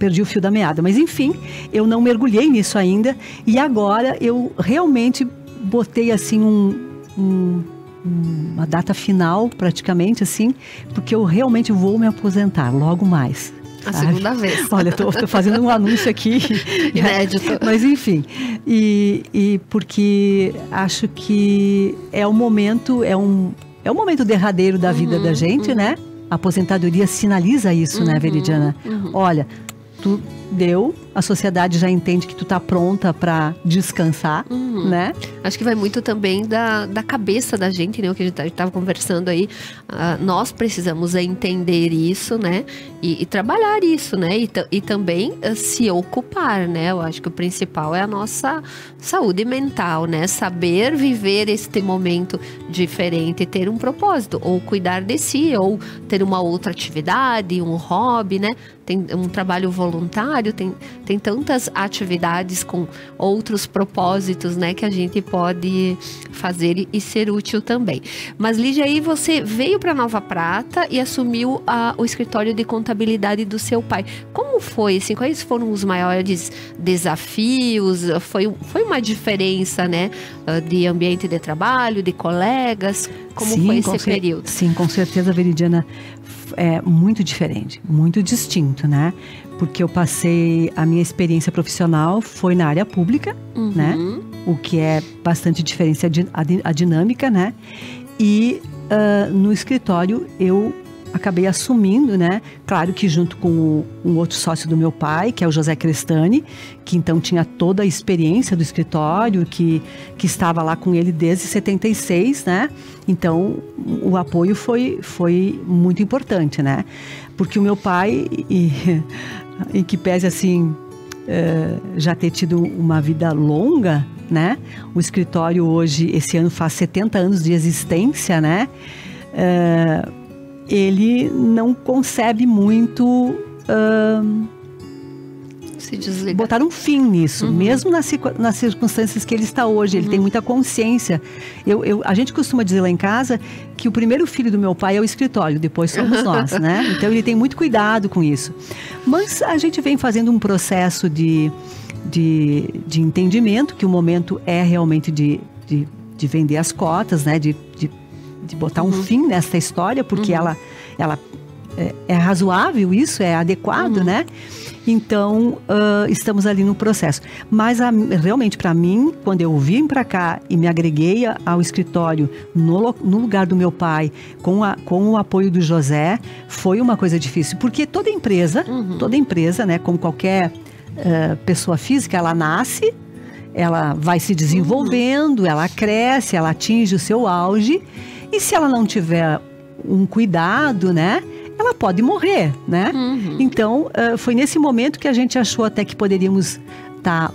Perdi o fio da meada. Mas, enfim, eu não mergulhei nisso ainda. E agora eu realmente botei assim uma data final, praticamente, assim, porque eu realmente vou me aposentar logo mais. A segunda vez. Olha, tô fazendo um anúncio aqui. Inédito. Mas enfim, e porque acho que é um momento derradeiro da vida da gente, né? A aposentadoria sinaliza isso, né, Veridiana? Olha, tu deu, a sociedade já entende que tu tá pronta para descansar, né? Acho que vai muito também da cabeça da gente, né? O que a gente estava conversando aí. Nós precisamos entender isso, né? E trabalhar isso, né? E também se ocupar, né? Eu acho que o principal é a nossa saúde mental, né? Saber viver este momento diferente, ter um propósito, ou cuidar de si, ou ter uma outra atividade, um hobby, né? Tem um trabalho voluntário, tem tantas atividades com outros propósitos, né, que a gente pode fazer e ser útil também. Mas, Lígia, aí você veio para Nova Prata e assumiu o escritório de contabilidade do seu pai. Como foi, assim, quais foram os maiores desafios? Foi uma diferença, né, de ambiente de trabalho, de colegas? Como foi esse período? Sim, com certeza, Veridiana, é muito diferente, muito distinto, né? Porque eu passei, a minha experiência profissional foi na área pública, né? O que é bastante diferente a dinâmica, né? E no escritório eu acabei assumindo, né? Claro que junto com um outro sócio do meu pai, que é o José Crestani, que então tinha toda a experiência do escritório, que estava lá com ele desde 76, né? Então, o apoio foi muito importante, né? Porque o meu pai, em que pese assim, já ter tido uma vida longa, né? O escritório hoje, esse ano faz 70 anos de existência, né? Ele não concebe muito se desligar, botar um fim nisso, mesmo nas circunstâncias que ele está hoje. Ele tem muita consciência. A gente costuma dizer lá em casa que o primeiro filho do meu pai é o escritório, depois somos nós, né? Então ele tem muito cuidado com isso. Mas a gente vem fazendo um processo de entendimento, que o momento é realmente de vender as cotas, né? De botar um fim nessa história, porque ela é razoável isso, é adequado, né? Então, estamos ali no processo. Mas realmente, para mim, quando eu vim para cá e me agreguei ao escritório no lugar do meu pai, com o apoio do José, foi uma coisa difícil. Porque toda empresa, né, como qualquer pessoa física, ela nasce, ela vai se desenvolvendo, ela cresce, ela atinge o seu auge. E se ela não tiver um cuidado, né, ela pode morrer, né? Então, foi nesse momento que a gente achou até que poderíamos estar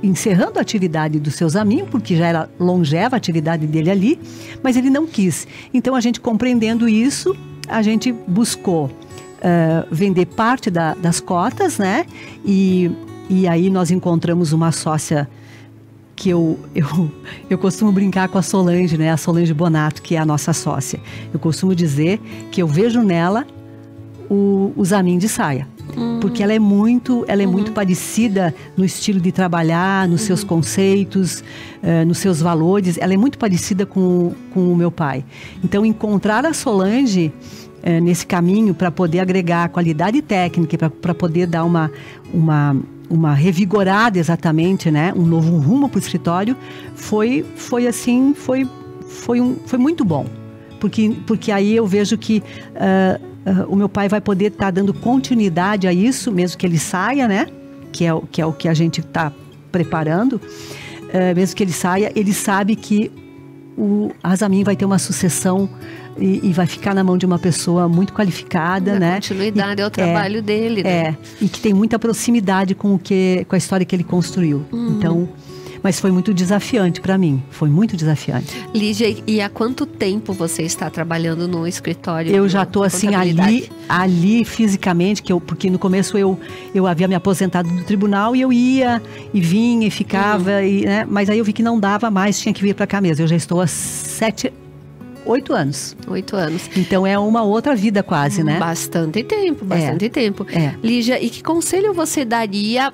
encerrando a atividade do seu Zamin, porque já era longeva a atividade dele ali, mas ele não quis. Então, a gente compreendendo isso, a gente buscou vender parte das cotas, né? E aí nós encontramos uma sócia que eu costumo brincar com a Solange, né? A Solange Bonato, que é a nossa sócia. Eu costumo dizer que eu vejo nela o Zamin de saia. Porque ela é muito parecida no estilo de trabalhar, nos seus conceitos, nos seus valores. Ela é muito parecida com o meu pai. Então, encontrar a Solange nesse caminho para poder agregar qualidade técnica, para poder dar uma revigorada exatamente, né? Um novo rumo para o escritório, foi muito bom. Porque aí eu vejo que o meu pai vai poder estar dando continuidade a isso, mesmo que ele saia, né? Que é o que a gente está preparando. Mesmo que ele saia, ele sabe que o Zamin vai ter uma sucessão e vai ficar na mão de uma pessoa muito qualificada, né? Continuidade ao trabalho dele, né? E que tem muita proximidade com a história que ele construiu. Então, mas foi muito desafiante para mim, foi muito desafiante. Lígia, e há quanto tempo você está trabalhando no escritório? Eu já estou assim ali fisicamente, porque no começo eu havia me aposentado do tribunal e eu ia e vinha e ficava, né? Mas aí eu vi que não dava mais, tinha que vir para cá mesmo. Eu já estou há 8 anos. 8 anos. Então é uma outra vida quase, né? Bastante tempo. Lígia, e que conselho você daria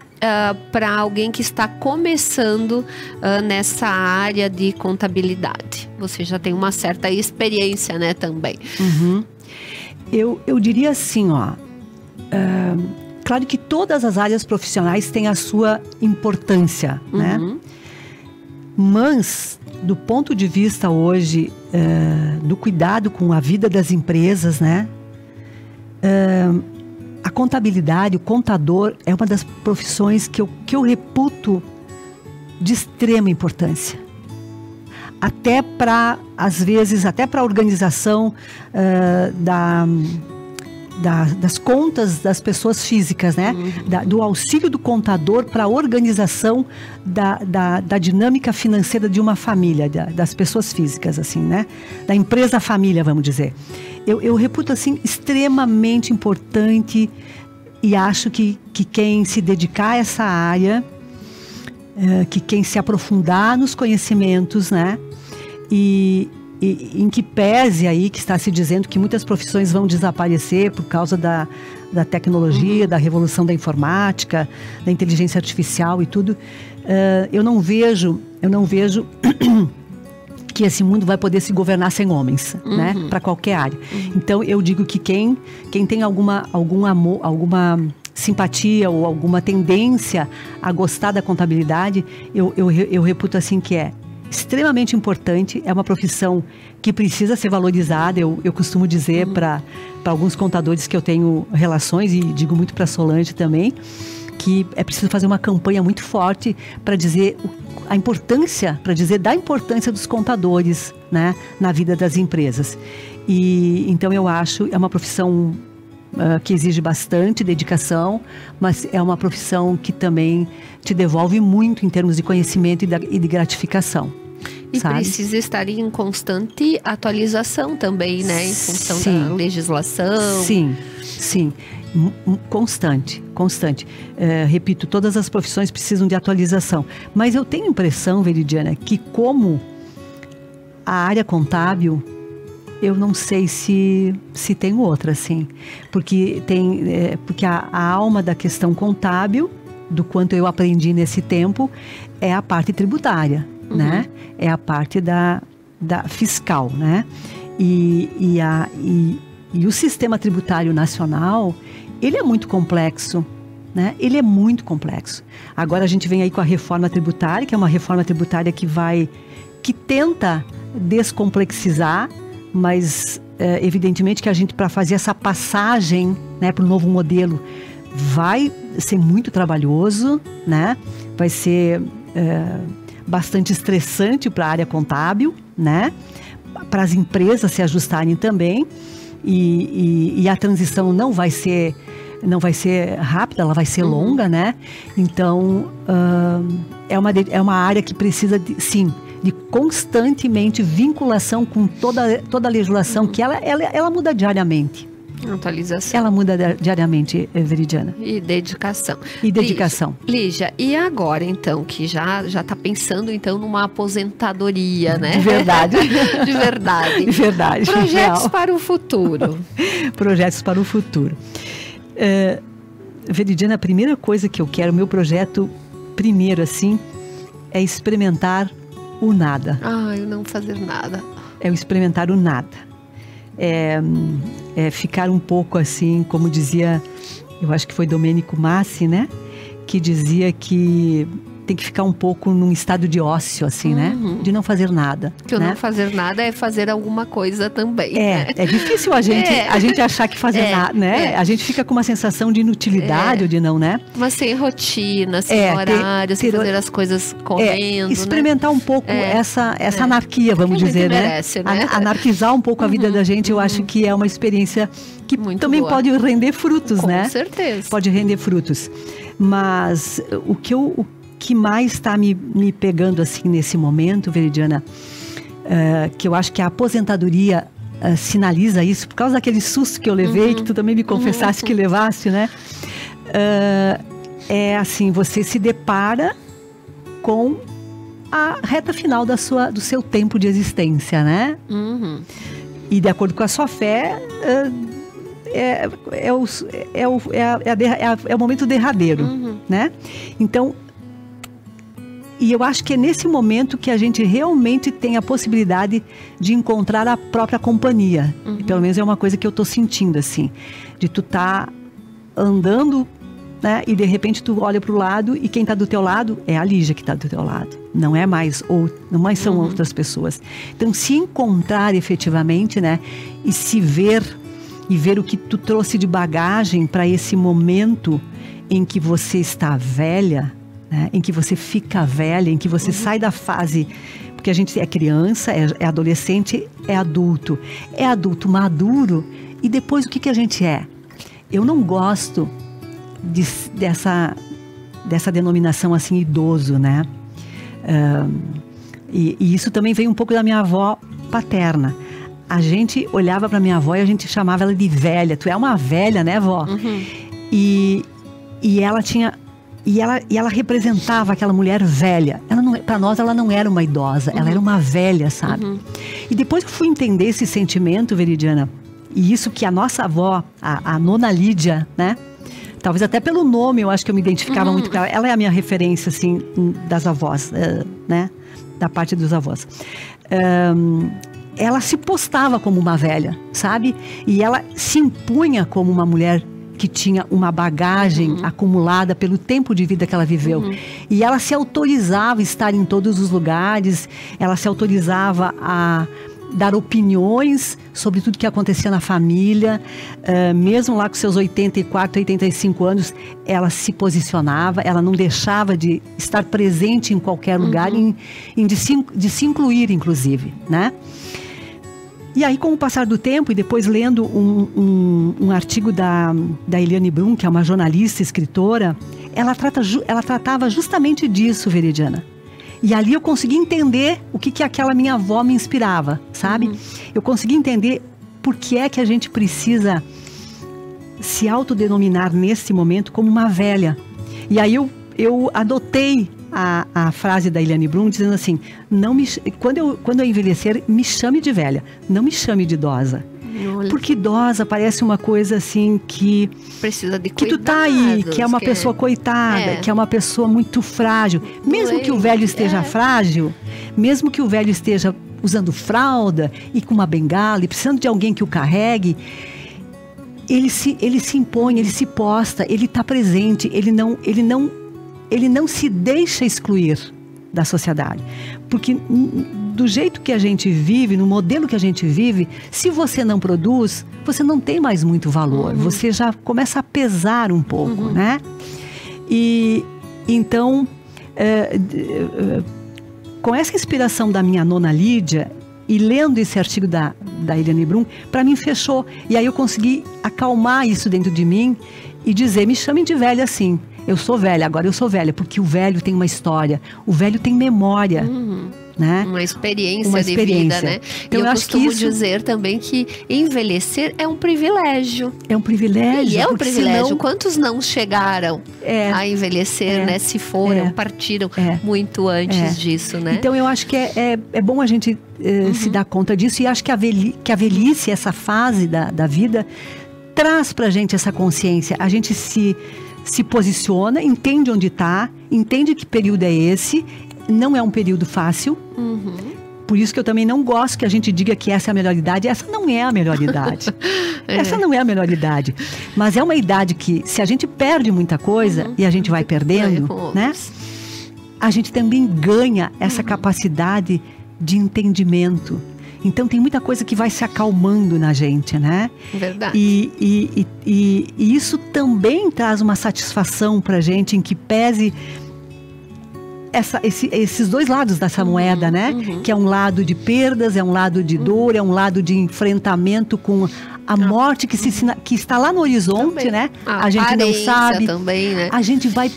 para alguém que está começando nessa área de contabilidade? Você já tem uma certa experiência, né, também. Eu diria assim, ó, claro que todas as áreas profissionais têm a sua importância, né? Mas, do ponto de vista hoje do cuidado com a vida das empresas, né? A contabilidade, o contador é uma das profissões que eu reputo de extrema importância. Até para, às vezes, até para a organização das contas das pessoas físicas, né? Do auxílio do contador para a organização da dinâmica financeira de uma família, das pessoas físicas, assim, né? Da empresa família, vamos dizer. Eu reputo, assim, extremamente importante e acho que quem se dedicar a essa área, que quem se aprofundar nos conhecimentos, né? E em que pese aí que está se dizendo que muitas profissões vão desaparecer por causa da tecnologia, da revolução da informática, da inteligência artificial e tudo, eu não vejo que esse mundo vai poder se governar sem homens, né? Para qualquer área. Então eu digo que quem tem algum amor, alguma simpatia ou alguma tendência a gostar da contabilidade, eu reputo assim que é extremamente importante, é uma profissão que precisa ser valorizada. Eu costumo dizer para alguns contadores que eu tenho relações, e digo muito para a Solange também, que é preciso fazer uma campanha muito forte para dizer a importância, da importância dos contadores, né, na vida das empresas. E então eu acho, é uma profissão que exige bastante dedicação, mas é uma profissão que também te devolve muito em termos de conhecimento e de gratificação. E sabe? Precisa estar em constante atualização também, né? Em função da legislação. Sim. Constante. Repito, todas as profissões precisam de atualização. Mas eu tenho a impressão, Veridiana, que como a área contábil, eu não sei se tem outra, assim. Porque a alma da questão contábil, do quanto eu aprendi nesse tempo, é a parte tributária, né? É a parte da fiscal, né? E o sistema tributário nacional, ele é muito complexo, né? Ele é muito complexo. Agora a gente vem aí com a reforma tributária, que é uma reforma tributária que tenta descomplexizar, mas evidentemente que a gente, para fazer essa passagem, né, para o novo modelo, vai ser muito trabalhoso, né? Vai ser bastante estressante para a área contábil, né? Para as empresas se ajustarem também, e a transição não vai ser rápida, ela vai ser longa, né? Então é uma área que precisa de constantemente vinculação com toda a legislação, que ela muda diariamente. Atualização. Ela muda diariamente, Veridiana. E dedicação. Lígia, e agora então, que já está pensando então numa aposentadoria, né? De verdade. De verdade. De verdade. Projetos real. para o futuro. Projetos para o futuro. Veridiana, a primeira coisa que eu quero, meu projeto primeiro, assim, é experimentar o nada. Eu não fazer nada. É o experimentar o nada. É ficar um pouco assim, como dizia, eu acho que foi Domênico Massi, né? Que dizia que tem que ficar um pouco num estado de ócio, assim, né? De não fazer nada. Que o não fazer nada é fazer alguma coisa também. Né? É difícil a gente achar que fazer nada, né? A gente fica com uma sensação de inutilidade ou de não, né? Mas sem rotina, sem horário, sem fazer as coisas correndo, experimentar um pouco essa anarquia, vamos dizer, né? Merece, né? Anarquizar um pouco a vida da gente, eu acho que é uma experiência que muito também boa. Pode render frutos, né? Com certeza. Pode render frutos. Mas o que mais está me pegando assim nesse momento, Veridiana, que eu acho que a aposentadoria sinaliza isso, por causa daquele susto que eu levei, que tu também me confessaste que levaste, né? É assim, você se depara com a reta final do seu tempo de existência, né? E de acordo com a sua fé, é o momento derradeiro, né? Então, e eu acho que é nesse momento que a gente realmente tem a possibilidade de encontrar a própria companhia. Pelo menos é uma coisa que eu tô sentindo, assim. De tu tá andando, né? E de repente tu olha para o lado e quem está do teu lado é a Lígia que está do teu lado. Não é mais, não mais são outras pessoas. Então, se encontrar efetivamente, né? E se ver, e ver o que tu trouxe de bagagem para esse momento em que você está velha, né? Em que você fica velha, em que você sai da fase... Porque a gente é criança, é adolescente, é adulto maduro. E depois o que a gente é? Eu não gosto dessa denominação assim, idoso, né? E isso também veio um pouco da minha avó paterna. A gente olhava para minha avó e a gente chamava ela de velha. Tu é uma velha, né, vó? E ela tinha... E ela representava aquela mulher velha. Para nós, ela não era uma idosa, ela era uma velha, sabe? E depois que eu fui entender esse sentimento, Veridiana, e isso que a nossa avó, a Nona Lídia, né? Talvez até pelo nome, eu acho que eu me identificava muito com ela. Ela é a minha referência, assim, das avós, né? Da parte dos avós. Ela se postava como uma velha, sabe? E ela se impunha como uma mulher que tinha uma bagagem acumulada pelo tempo de vida que ela viveu. E ela se autorizava a estar em todos os lugares, ela se autorizava a dar opiniões sobre tudo que acontecia na família, mesmo lá com seus 84, 85 anos, ela se posicionava, ela não deixava de estar presente em qualquer lugar, de se incluir, inclusive, né? E aí, com o passar do tempo, e depois lendo um artigo da Eliane Brum, que é uma jornalista, escritora, ela tratava justamente disso, Veridiana. E ali eu consegui entender o que aquela minha avó me inspirava, sabe? Eu consegui entender por que é que a gente precisa se autodenominar nesse momento como uma velha. E aí eu adotei a frase da Eliane Brum dizendo assim, quando eu envelhecer, me chame de velha, não me chame de idosa. Olha. Porque idosa parece uma coisa assim que... Precisa de que tu tá aí, que é uma pessoa coitada, que é uma pessoa muito frágil. Mesmo que o velho esteja frágil, mesmo que o velho esteja usando fralda e com uma bengala e precisando de alguém que o carregue, ele se impõe, ele se posta, ele está presente, ele não se deixa excluir da sociedade. Porque do jeito que a gente vive, no modelo que a gente vive, se você não produz, você não tem mais muito valor. Você já começa a pesar um pouco, né? E então, com essa inspiração da minha Nona Lídia, e lendo esse artigo da Eliane Brum, para mim fechou. E aí eu consegui acalmar isso dentro de mim e dizer, me chamem de velha sim. Eu sou velha, agora eu sou velha, porque o velho tem uma história, o velho tem memória, né? Uma experiência de vida, né? Então, eu costumo dizer também que envelhecer é um privilégio. É um privilégio. E é um privilégio. Senão... Quantos não chegaram a envelhecer, né? Se foram, partiram muito antes disso, né? Então eu acho que é bom a gente se dar conta disso, e acho que a velhice, essa fase da vida, traz pra gente essa consciência. A gente se posiciona, entende onde está, entende que período é esse. Não é um período fácil. Por isso que eu também não gosto que a gente diga que essa é a melhor idade. Essa não é a melhor idade. Essa não é a melhor idade. Mas é uma idade que, se a gente perde muita coisa, e a gente vai perdendo, né? A gente também ganha essa capacidade de entendimento. Então tem muita coisa que vai se acalmando na gente, né? Verdade. E isso também traz uma satisfação pra gente, em que pese esses dois lados dessa moeda, né? Que é um lado de perdas, é um lado de dor, é um lado de enfrentamento com a morte que está lá no horizonte, também, né? A gente não sabe. Também, né? A gente vai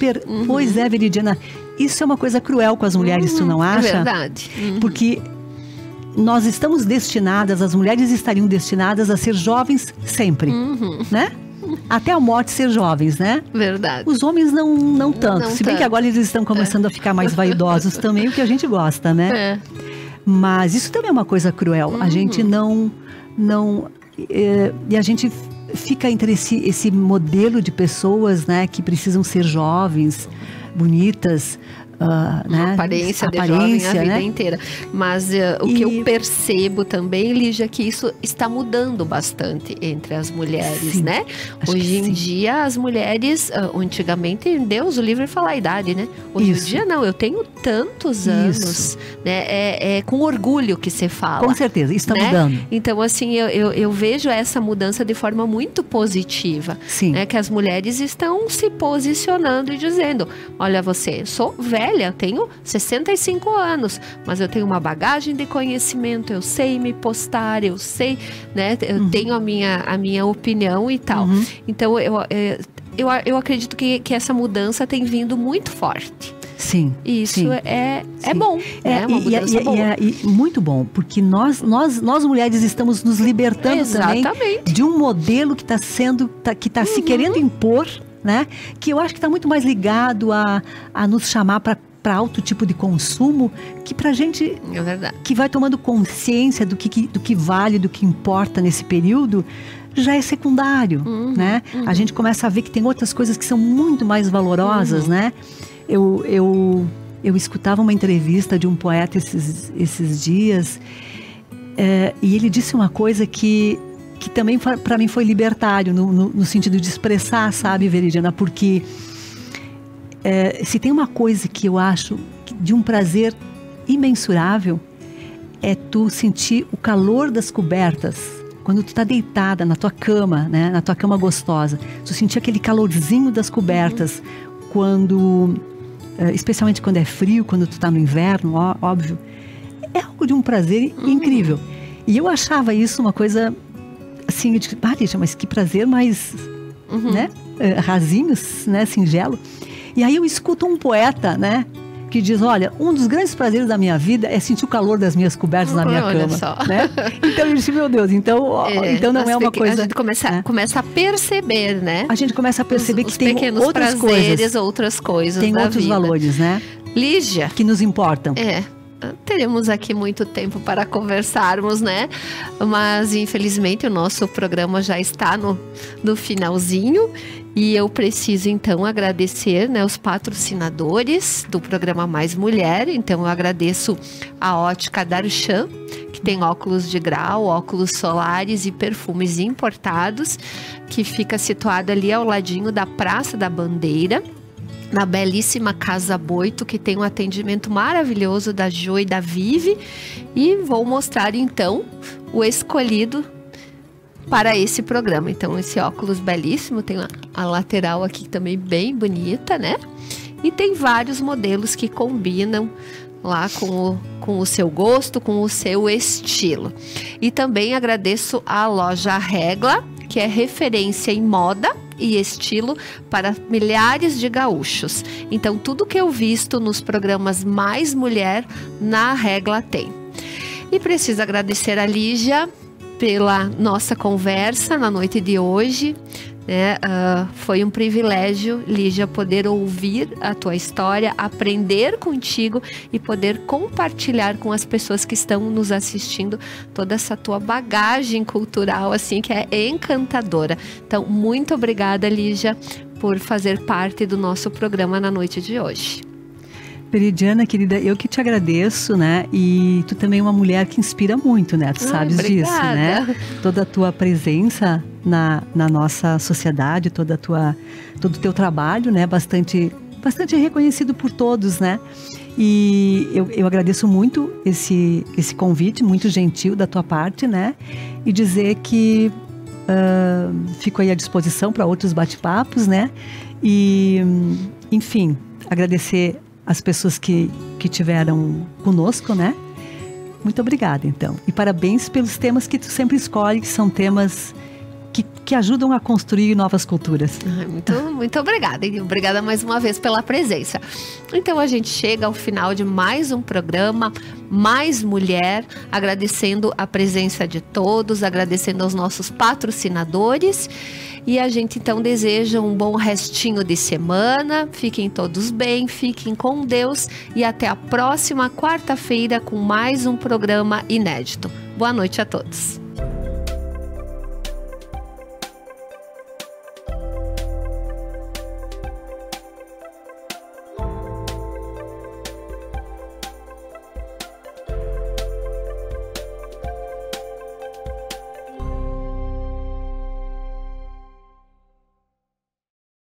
Pois é, Veridiana, isso é uma coisa cruel com as mulheres, tu não acha? É verdade. Porque nós estamos destinadas, as mulheres estariam destinadas a ser jovens sempre, né? Até a morte ser jovens, né? Verdade. Os homens não tanto. Se bem que agora eles estão começando a ficar mais vaidosos também, o que a gente gosta, né? Mas isso também é uma coisa cruel. A gente e a gente fica entre esse modelo de pessoas, né? Que precisam ser jovens, bonitas, né? Aparência de jovem a vida inteira. Mas o que eu percebo também, Lígia, é que isso está mudando bastante entre as mulheres, sim, né? Hoje em dia, as mulheres, antigamente, Deus, o livro fala a idade, né? Hoje em dia, não, eu tenho tantos anos, né? É com orgulho que se fala. Com certeza, isso está mudando. Então, assim, eu vejo essa mudança de forma muito positiva. Sim. Né? Que as mulheres estão se posicionando e dizendo, olha, você, sou velha, tenho 65 anos, mas eu tenho uma bagagem de conhecimento, eu sei me postar, eu sei, né? Eu tenho a minha opinião e tal. Então, eu acredito que essa mudança tem vindo muito forte. Sim. E isso é bom. É uma mudança boa. E muito bom, porque nós mulheres estamos nos libertando também de um modelo que está se querendo impor, né? Que eu acho que está muito mais ligado a nos chamar para alto tipo de consumo, que pra gente que vai tomando consciência do que vale, do que importa nesse período, já é secundário, né? A gente começa a ver que tem outras coisas que são muito mais valorosas, né? Eu escutava uma entrevista de um poeta esses dias, e ele disse uma coisa que também para mim foi libertário, no sentido de expressar, sabe, Veridiana, porque se tem uma coisa que eu acho de um prazer imensurável, é tu sentir o calor das cobertas, quando tu tá deitada na tua cama, né, na tua cama gostosa, tu sentir aquele calorzinho das cobertas, especialmente quando é frio, quando tu tá no inverno, óbvio, é algo de um prazer incrível. E eu achava isso uma coisa assim, eu digo, Lígia, mas que prazer mais, né, rasinhos, né, singelo. E aí eu escuto um poeta, né, que diz, olha, um dos grandes prazeres da minha vida é sentir o calor das minhas cobertas na minha cama, só. Né? Então eu disse, meu Deus, então não é uma coisa... A gente começa a perceber, né? A gente começa a perceber que tem pequenos outras prazeres, outras coisas tem da outros vida. Valores, né? Lígia. Que nos importam. Teremos aqui muito tempo para conversarmos, né? Mas infelizmente o nosso programa já está no finalzinho. E eu preciso, então, agradecer, né, os patrocinadores do programa Mais Mulher. Então, eu agradeço a Ótica Darshan, que tem óculos de grau, óculos solares e perfumes importados, que fica situado ali ao ladinho da Praça da Bandeira, na belíssima Casa Boito, que tem um atendimento maravilhoso da Jo e da Vivi. E vou mostrar, então, o escolhido para esse programa. Então, esse óculos belíssimo, tem a lateral aqui também bem bonita, né? E tem vários modelos que combinam lá com o seu gosto, com o seu estilo. E também agradeço a loja Regla, que é referência em moda e estilo para milhares de gaúchos. Então, tudo que eu visto nos programas Mais Mulher, na Regla tem. E preciso agradecer a Lígia pela nossa conversa na noite de hoje, né? Foi um privilégio, Lígia, poder ouvir a tua história, aprender contigo e poder compartilhar com as pessoas que estão nos assistindo toda essa tua bagagem cultural, assim, que é encantadora. Então, muito obrigada, Lígia, por fazer parte do nosso programa na noite de hoje. Veridiana, querida, eu que te agradeço, né? E tu também é uma mulher que inspira muito, né? Tu sabes disso, né? Toda a tua presença na nossa sociedade, todo o teu trabalho, né? Bastante reconhecido por todos, né? E eu agradeço muito esse convite, muito gentil da tua parte, né? E dizer que fico aí à disposição para outros bate-papos, né? E, enfim, agradecer as pessoas que tiveram conosco, né? Muito obrigada, então. E parabéns pelos temas que tu sempre escolhe, que são temas que ajudam a construir novas culturas. Muito obrigada. E obrigada mais uma vez pela presença. Então, a gente chega ao final de mais um programa, Mais Mulher, agradecendo a presença de todos, agradecendo aos nossos patrocinadores. E a gente, então, deseja um bom restinho de semana. Fiquem todos bem, fiquem com Deus. E até a próxima quarta-feira com mais um programa inédito. Boa noite a todos.